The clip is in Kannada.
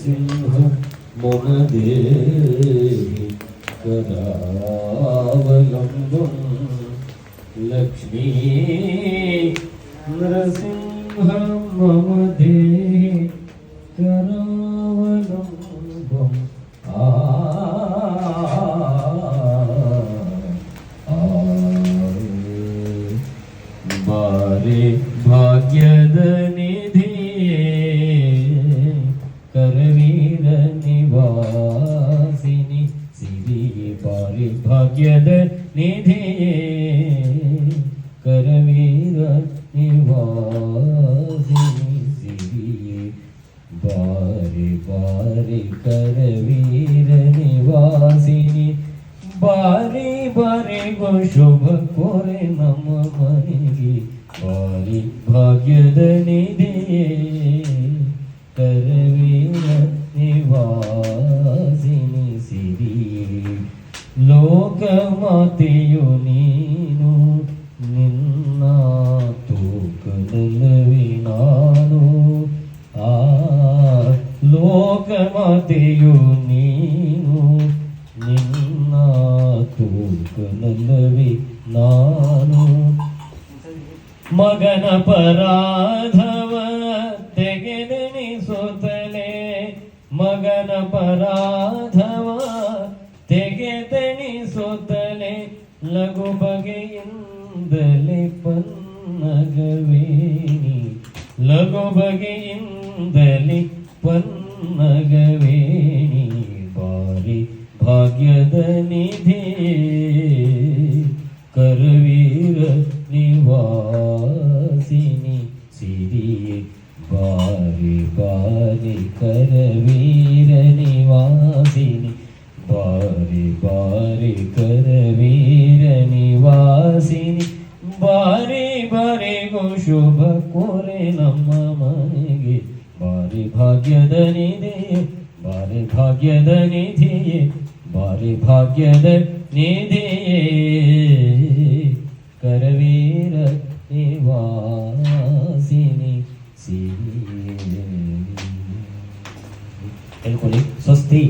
ನರಸಿಂಹ ಮಮ ದೇಹಿ ಕರಾವಲಂಬಂ ಲಕ್ಷ್ಮೀ ನರಸಿಂಹ ಮಮ ದೇಹಿ ಕರಾವಲಂಬಂ ಬಾರೆ ಭಾಗ್ಯದ ನಿಧಿಯೇ ಕರವೀರ ನಿವಾಸಿನಿ ಸಿರಿ ಬಾರೆ ಭಾಗ್ಯದ ನಿಧಿಯೇ ಕರವೀರ ನಿವಾಸಿನಿ ಸಿರಿ ಬಾರೆ ಬಾರೆ ಕರವೀರ ನಿವಾಸಿನಿ ಬಾರಿ ಬಾರಿಗೋ ಶುಭ ಕೋರೆ ನಮ್ಮ ಮನೆಗೆ ಬಾರಿ ಭಾಗ್ಯದ ನಿಧಿಯೇ ಕರವೀರ ನಿವಾಸಿನಿ ಸಿರಿ ಲೋಕಮಾತೆಯು ನೀನು ನಿನ್ನ ತೂಕದಲ್ಲವೇ ನಾನು ಆ ಲೋಕಮಾತೆಯು ನೀನು ನಿನ್ನ ತೂಕದಲ್ಲವೇ ನಾನು ಮಗನ ಪರಾಧವ ತೆಗೆದೆನಿಸುತ್ತಲೇ ಮಗನ ಪರಾಧವ ತೆಗೆದೆನಿಸುತ್ತಲೇ ಲಘು ಬಗೆಯಿಂದಲೇ ಪನ್ನಗವೇಣಿ ಲಘು ಬಗೆಯಿಂದಲೇ ಪನ್ನಗವೇಣಿ ಬಾರಿ ಭಾಗ್ಯದ ನಿಧಿ ಕರವೀರ ನಿವಾಸಿನಿ ಸಿರಿ ಬಾರಿ ಬಾರಿ ಕರವೀರ ನಿವಾಸಿನಿ ಬಾರಿ ಬಾರಿ ಕರವೀರ ನಿವಾಸಿನಿ ಬಾರಿ ಬಾರಿಗೂ ಶುಭ ಕೋರೆ ನಮ್ಮ ಮನೆಗೆ ಬಾರಿ ಭಾಗ್ಯದ ನಿಧಿಯೇ ಬಾರಿ ಭಾಗ್ಯದ ನಿಧಿಯೇ ಬಾರಿ ಭಾಗ್ಯದ ನಿಧಿಯೇ ಕರವೀರ ನಿವಾಸಿನಿ ಸಿರಿ ಹೇಳ್ಕೊಳ್ಳಿ ಸ್ವಸ್ತಿ.